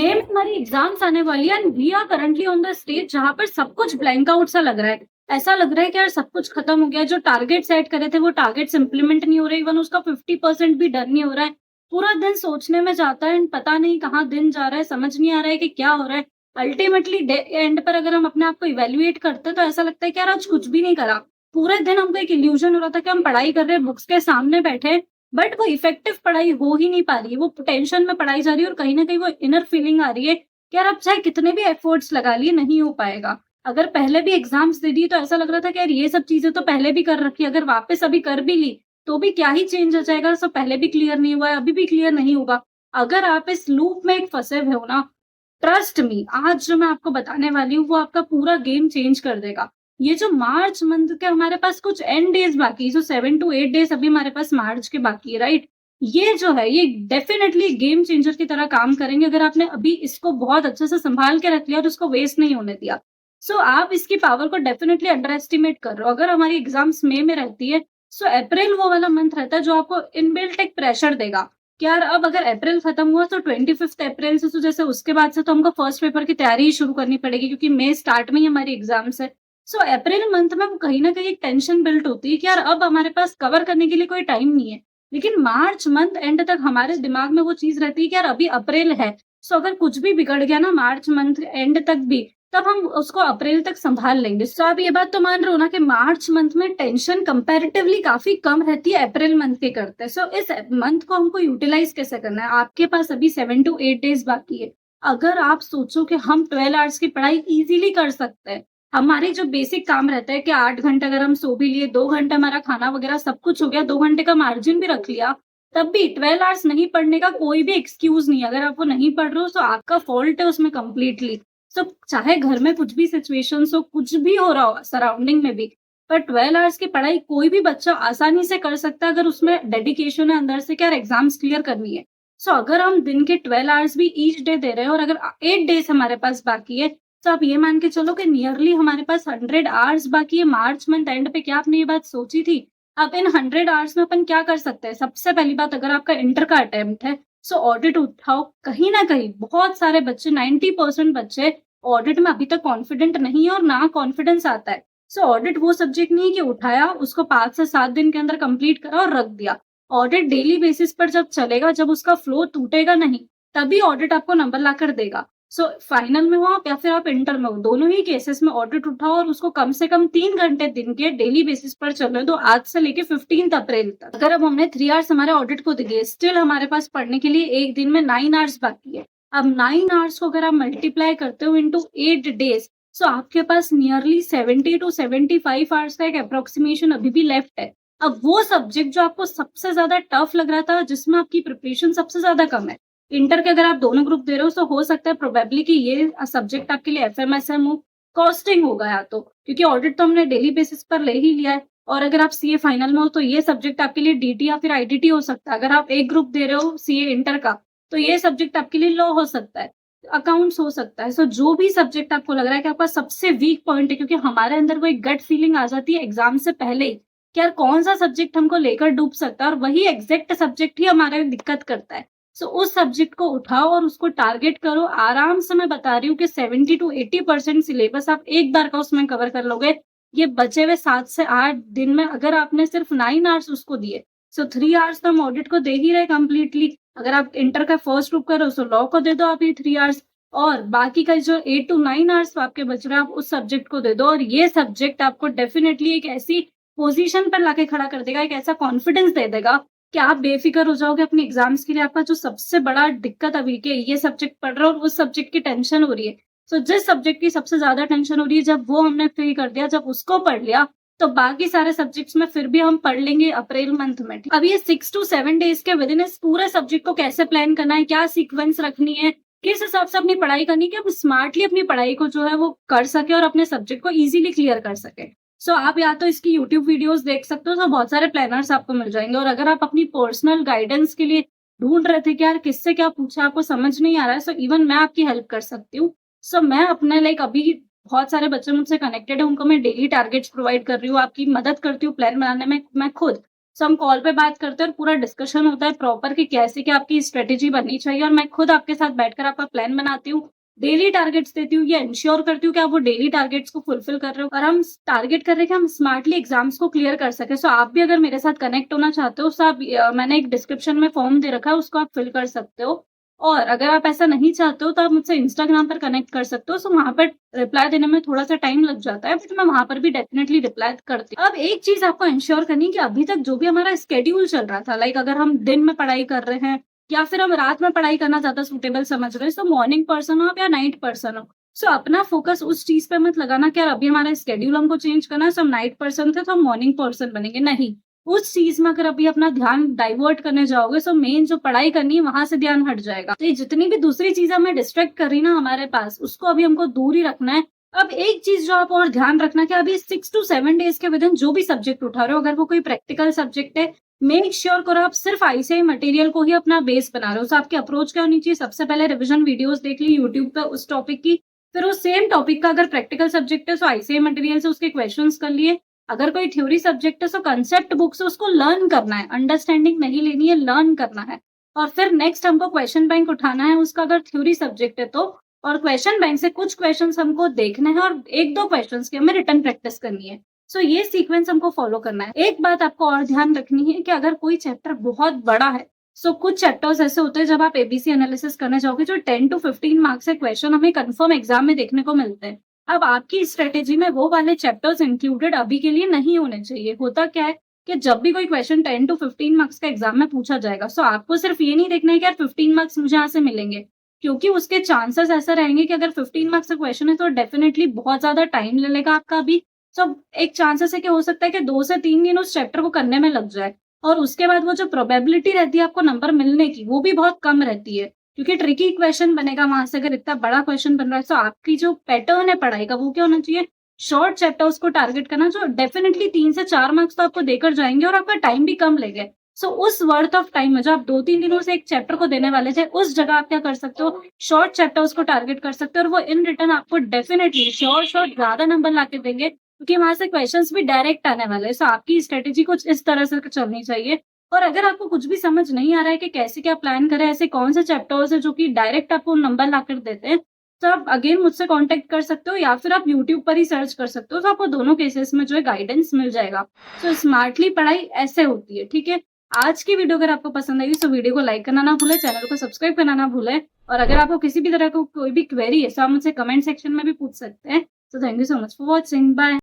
मई में हमारी एग्जाम्स आने वाली है and we are currently on the stage जहां पर सब कुछ ब्लैंक आउट सा लग रहा है। ऐसा लग रहा है कि यार सब कुछ खत्म हो गया। जो टारगेट सेट करे थे वो टारगेट्स इंप्लीमेंट नहीं हो रहे, इवन उसका 50% भी डन नहीं हो रहा है। पूरा दिन सोचने में जाता है एंड पता नहीं कहाँ दिन जा रहा है, समझ नहीं आ रहा है कि क्या हो रहा है। अल्टीमेटली एंड पर अगर हम अपने आप को इवेल्युएट करते हैं तो ऐसा लगता है कि यार आज कुछ भी नहीं करा। पूरे दिन हमको एक इल्यूजन हो रहा था कि हम पढ़ाई कर रहे हैं, बुक्स के सामने बैठे हैं, बट वो इफेक्टिव पढ़ाई हो ही नहीं पा रही है। वो टेंशन में पढ़ाई जा रही है और कहीं न कहीं वो इनर फीलिंग आ रही है कि यार अब चाहे कितने भी एफर्ट्स लगा लिए नहीं हो पाएगा। अगर पहले भी एग्ज़ाम्स दे दिए तो ऐसा लग रहा था कि यार ये सब चीज़ें तो पहले भी कर रखी है, अगर वापस अभी कर भी ली, तो भी क्या ही चेंज हो जाएगा, सब पहले भी क्लियर नहीं हुआ है, अभी भी क्लियर नहीं होगा। अगर आप इस लूप में एक फँसे हुए हो ना, ट्रस्ट मी, आज जो मैं आपको बताने वाली हूँ वो आपका पूरा गेम चेंज कर देगा। ये जो मार्च मंथ के हमारे पास कुछ एंड डेज़ बाकी है, जो 7 टू 8 डेज़ अभी हमारे पास मार्च के बाकी है, राइट? ये जो है ये डेफ़िनेटली गेम चेंजर की तरह काम करेंगे अगर आपने अभी इसको बहुत अच्छे से सँभाल के रख लिया और उसको वेस्ट नहीं होने दिया। सो आप इसकी पावर को डेफ़िनेटली अंडर एस्टिमेट कर रहे हो। अगर हमारी एग्ज़ाम्स मई में रहती है, सो अप्रैल वो वाला मंथ रहता है जो आपको इनबिल्ट एक प्रेशर देगा कि यार अब अगर अप्रैल खत्म हुआ तो 25th अप्रैल से तो जैसे उसके बाद से तो हमको फर्स्ट पेपर की तैयारी ही शुरू करनी पड़ेगी क्योंकि मई स्टार्ट में ही हमारी एग्ज़ाम्स है। सो अप्रैल मंथ में वो कहीं न कहीं एक टेंशन बिल्ट होती है कि यार अब हमारे पास कवर करने के लिए कोई टाइम नहीं है। लेकिन मार्च मंथ एंड तक हमारे दिमाग में वो चीज़ रहती है कि यार अभी अप्रैल है। सो अगर कुछ भी बिगड़ गया ना मार्च मंथ एंड तक भी, तब हम उसको अप्रैल तक सँभाल लेंगे। सो आप ये बात तो मान रहे हो ना कि मार्च मंथ में टेंशन कंपैरेटिवली काफ़ी कम रहती है अप्रैल मंथ के करते। सो इस मंथ को हमको यूटिलाइज़ कैसे करना है? आपके पास अभी 7 टू 8 डेज़ बाकी है। अगर आप सोचो कि हम 12 आवर्स की पढ़ाई ईज़िली कर सकते हैं। हमारे जो बेसिक काम रहता है कि 8 घंटे अगर हम सो भी लिए, 2 घंटे हमारा खाना वगैरह सब कुछ हो गया, 2 घंटे का मार्जिन भी रख लिया, तब भी 12 आवर्स नहीं पढ़ने का कोई भी एक्सक्यूज़ नहीं है। अगर आप वो नहीं पढ़ रहे हो तो आपका फ़ॉल्ट है उसमें कंप्लीटली। सो चाहे घर में कुछ भी सिचुएशंस हो, कुछ भी हो रहा हो सराउंडिंग में भी, पर 12 आवर्स की पढ़ाई कोई भी बच्चा आसानी से कर सकता है अगर उसमें डेडिकेशन है अंदर से कि यार एग्ज़ाम्स क्लियर करनी है। सो अगर हम दिन के 12 आवर्स भी ईच डे दे रहे हैं और अगर 8 डेज़ हमारे पास बाकी है, तो आप ये मान के चलो कि नियरली हमारे पास 100 आवर्स बाकी है मार्च मंथ एंड पे। क्या आपने ये बात सोची थी? अब इन 100 आवर्स में अपन क्या कर सकते हैं? सबसे पहली बात, अगर आपका इंटर का अटेम्प्ट है, सो ऑडिट उठाओ। कहीं न कहीं बहुत सारे बच्चे 90% बच्चे ऑडिट में अभी तक कॉन्फिडेंट नहीं है और ना कॉन्फिडेंस आता है। सो ऑडिट वो सब्जेक्ट नहीं है कि उठाया, उसको 5 से 7 दिन के अंदर कंप्लीट करा और रख दिया। ऑडिट डेली बेसिस पर जब चलेगा, जब उसका फ्लो टूटेगा नहीं, तभी ऑडिट आपको नंबर लाकर देगा। सो फाइनल में हो आप या फिर आप इंटर में हो, दोनों ही केसेस में ऑडिट उठाओ और उसको कम से कम 3 घंटे दिन के डेली बेसिस पर चलने दो, आज से लेके 15th अप्रैल तक। अगर अब हमने 3 आवर्स हमारे ऑडिट को दिए, स्टिल हमारे पास पढ़ने के लिए एक दिन में 9 आवर्स बाकी है। अब 9 आवर्स को अगर आप मल्टीप्लाई करते हो इंटू 8 डेज, सो आपके पास नियरली 70 टू 75 आवर्स का एक अप्रोक्सीमेशन अभी भी लेफ्ट है। अब वो सब्जेक्ट जो आपको सबसे ज्यादा टफ लग रहा था, जिसमें आपकी प्रिपरेशन सबसे ज्यादा कम है, इंटर के अगर आप दोनों ग्रुप दे रहे हो तो हो सकता है प्रोबेबली कि ये सब्जेक्ट आपके लिए एफएमएसएम हो, कॉस्टिंग होगा या तो, क्योंकि ऑडिट तो हमने डेली बेसिस पर ले ही लिया है। और अगर आप सीए फाइनल में हो तो ये सब्जेक्ट आपके लिए डीटी या फिर आईटीटी हो सकता है। अगर आप एक ग्रुप दे रहे हो सीए इंटर का, तो ये सब्जेक्ट आपके लिए लॉ हो सकता है, अकाउंट्स हो सकता है। सो जो भी सब्जेक्ट आपको लग रहा है कि आपका सबसे वीक पॉइंट है, क्योंकि हमारे अंदर वो एक गट फीलिंग आ जाती है एग्जाम से पहले ही कि यार कौन सा सब्जेक्ट हमको लेकर डूब सकता है, और वही एग्जैक्ट सब्जेक्ट ही हमारे दिक्कत करता है। सो उस सब्जेक्ट को उठाओ और उसको टारगेट करो। आराम से मैं बता रही हूँ कि 70 टू 80% सिलेबस आप एक बार का उसमें कवर कर लोगे। ये बचे हुए 7 से 8 दिन में अगर आपने सिर्फ 9 आवर्स उसको दिए, सो 3 आवर्स तो हम ऑडिट को दे ही रहे कंप्लीटली। अगर आप इंटर का फर्स्ट ग्रुप कर रहे हो तो लॉ को दे दो आप ये 3 आवर्स, और बाकी का जो 8 टू 9 आवर्स आपके बच रहे हैं, आप उस सब्जेक्ट को दे दो। और ये सब्जेक्ट आपको डेफिनिटली एक ऐसी पोजीशन पर लाके खड़ा कर देगा, एक ऐसा कॉन्फिडेंस दे देगा कि आप बेफिक्र हो जाओगे अपने एग्जाम्स के लिए। आपका जो सबसे बड़ा दिक्कत अभी के ये सब्जेक्ट पढ़ रहे हो और उस सब्जेक्ट की टेंशन हो रही है, तो जिस सब्जेक्ट की सबसे ज्यादा टेंशन हो रही है, जब वो हमने फ्री कर दिया, जब उसको पढ़ लिया, तो बाकी सारे सब्जेक्ट्स में फिर भी हम पढ़ लेंगे अप्रैल मंथ में। अब ये 6 टू 7 डेज के विद इन इस पूरे सब्जेक्ट को कैसे प्लान करना है, क्या सीक्वेंस रखनी है, किस हिसाब से अपनी पढ़ाई करनी है कि आप स्मार्टली अपनी पढ़ाई को जो है वो कर सके और अपने सब्जेक्ट को इजीली क्लियर कर सके। सो आप या तो इसकी यूट्यूब वीडियोस देख सकते हो, तो बहुत सारे प्लानर्स आपको मिल जाएंगे। और अगर आप अपनी पर्सनल गाइडेंस के लिए ढूंढ रहे थे कि यार किससे क्या पूछा, आपको समझ नहीं आ रहा है, सो इवन मैं आपकी हेल्प कर सकती हूँ। सो मैं अपने अभी बहुत सारे बच्चे मुझसे कनेक्टेड है, उनको मैं डेली टारगेट्स प्रोवाइड कर रही हूँ, आपकी मदद करती हूँ प्लान बनाने में मैं खुद। सो हम कॉल पे बात करते हैं और पूरा डिस्कशन होता है प्रॉपर कि कैसे क्या आपकी स्ट्रेटेजी बननी चाहिए, और मैं खुद आपके साथ बैठकर आपका प्लान बनाती हूँ, डेली टारगेट्स देती हूँ, ये इंश्योर करती हूँ कि आप वो डेली टारगेट्स को फुलफिल कर रहे हो और हम टारगेट कर रहे हैं कि हम स्मार्टली एग्जाम्स को क्लियर कर सके। सो आप भी अगर मेरे साथ कनेक्ट होना चाहते हो, तो आप मैंने एक डिस्क्रिप्शन में फॉर्म दे रखा है, उसको आप फिल कर सकते हो। और अगर आप ऐसा नहीं चाहते हो तो आप मुझसे इंस्टाग्राम पर कनेक्ट कर सकते हो। सो वहाँ पर रिप्लाई देने में थोड़ा-सा टाइम लग जाता है, बट मैं वहाँ पर भी डेफिनिटली रिप्लाई करती हूँ। अब एक चीज़ आपको एन्श्योर करनी है कि अभी तक जो भी हमारा शेड्यूल चल रहा था, लाइक अगर हम दिन में पढ़ाई कर रहे हैं या फिर हम रात में पढ़ाई करना ज़्यादा सूटेबल समझ रहे हैं, सो मॉर्निंग पर्सन हो आप या नाइट पर्सन हो, सो अपना फोकस उस चीज़ पे मत लगाना कि यार अभी हमारा शेड्यूल हमको चेंज करना है, सो हम नाइट पर्सन थे तो हम मॉर्निंग पर्सन बनेंगे, नहीं। उस चीज़ में अगर अभी अपना ध्यान डाइवर्ट करने जाओगे, सो मेन जो पढ़ाई करनी है वहाँ से ध्यान हट जाएगा। तो ये जितनी भी दूसरी चीज़ें हमें डिस्ट्रैक्ट कर रही ना हमारे पास, उसको अभी हमको दूर ही रखना है। अब एक चीज़ जो आप और ध्यान रखना कि अभी 6 टू 7 डेज़ के विदिन जो भी सब्जेक्ट उठा रहे हो, अगर वो कोई प्रैक्टिकल सब्जेक्ट है, मेक श्योर करो आप सिर्फ आईसीआई मटेरियल को ही अपना बेस बना रहे हो। तो आपकी अप्रोच क्या होनी चाहिए? सबसे पहले रिविजन वीडियोज़ देख ली यूट्यूब पे उस टॉपिक की, फिर उस सेम टॉपिक का अगर प्रैक्टिकल सब्जेक्ट है, तो आईसीआई मटेरियल से उसके क्वेश्चन्स कर लिए। अगर कोई थ्योरी सब्जेक्ट है, तो कांसेप्ट बुक से उसको लर्न करना है, अंडरस्टैंडिंग नहीं लेनी है, लर्न करना है। और फिर नेक्स्ट हमको क्वेश्चन बैंक उठाना है उसका, अगर थ्योरी सब्जेक्ट है तो, और क्वेश्चन बैंक से कुछ क्वेश्चंस हमको देखने हैं और 1-2 क्वेश्चंस की हमें रिटन प्रैक्टिस करनी है। सो ये सीक्वेंस हमको फॉलो करना है। एक बात आपको और ध्यान रखनी है कि अगर कोई चैप्टर बहुत बड़ा है, सो कुछ चैप्टर्स ऐसे होते हैं जब आप एबीसी एनालिसिस करने जाओगे, जो 10 टू 15 मार्क्स के क्वेश्चन हमें कंफर्म एग्जाम में देखने को मिलते हैं। अब आपकी स्ट्रेटेजी में वो वाले चैप्टर्स इंक्लूडेड अभी के लिए नहीं होने चाहिए। होता क्या है कि जब भी कोई क्वेश्चन 10 टू 15 मार्क्स का एग्जाम में पूछा जाएगा, सो आपको सिर्फ ये नहीं देखना है कि यार 15 मार्क्स मुझे यहाँ से मिलेंगे, क्योंकि उसके चांसेस ऐसे रहेंगे कि अगर 15 मार्क्स का क्वेश्चन है तो डेफिनिटली बहुत ज़्यादा टाइम ले लेगा आपका अभी। तो एक चांसेस है कि हो सकता है कि 2 से 3 दिन उस चैप्टर को करने में लग जाए, और उसके बाद वो जो प्रोबेबिलिटी रहती है आपको नंबर मिलने की, वो भी बहुत कम रहती है, क्योंकि ट्रिकी क्वेश्चन बनेगा वहाँ से। अगर इतना बड़ा क्वेश्चन बन रहा है, तो आपकी जो पैटर्न है पढ़ाई का, वो क्या होना चाहिए? शॉर्ट चैप्टर्स को टारगेट करना, जो डेफिनिटली 3 से 4 मार्क्स तो आपको देकर जाएँगे और आपका टाइम भी कम लेंगे। सो उस वर्थ ऑफ टाइम में जो आप 2-3 दिनों से एक चैप्टर को देने वाले थे, उस जगह आप क्या कर सकते हो? शॉर्ट चैप्टर्स को टारगेट कर सकते हो, और वो इन रिटर्न आपको डेफिनिटली शॉर्ट ज़्यादा नंबर लाके देंगे, क्योंकि वहाँ से क्वेश्चंस भी डायरेक्ट आने वाले हैं। सो आपकी स्ट्रेटेजी कुछ इस तरह से चलनी चाहिए। और अगर आपको कुछ भी समझ नहीं आ रहा है कि कैसे क्या प्लान करें, ऐसे कौन से चैप्टर्स हैं जो कि डायरेक्ट आपको नंबर लाकर देते हैं, तो आप अगेन मुझसे कॉन्टैक्ट कर सकते हो, या फिर आप यूट्यूब पर ही सर्च कर सकते हो, तो आपको दोनों केसेस में जो है गाइडेंस मिल जाएगा। सो स्मार्टली पढ़ाई ऐसे होती है, ठीक है? आज की वीडियो अगर आपको पसंद आई, तो वीडियो को लाइक करना ना भूलें, चैनल को सब्सक्राइब करना ना भूलें, और अगर आपको किसी भी तरह का कोई भी क्वेरी है, तो आप मुझसे कमेंट सेक्शन में भी पूछ सकते हैं। तो thank you so much for watching, bye.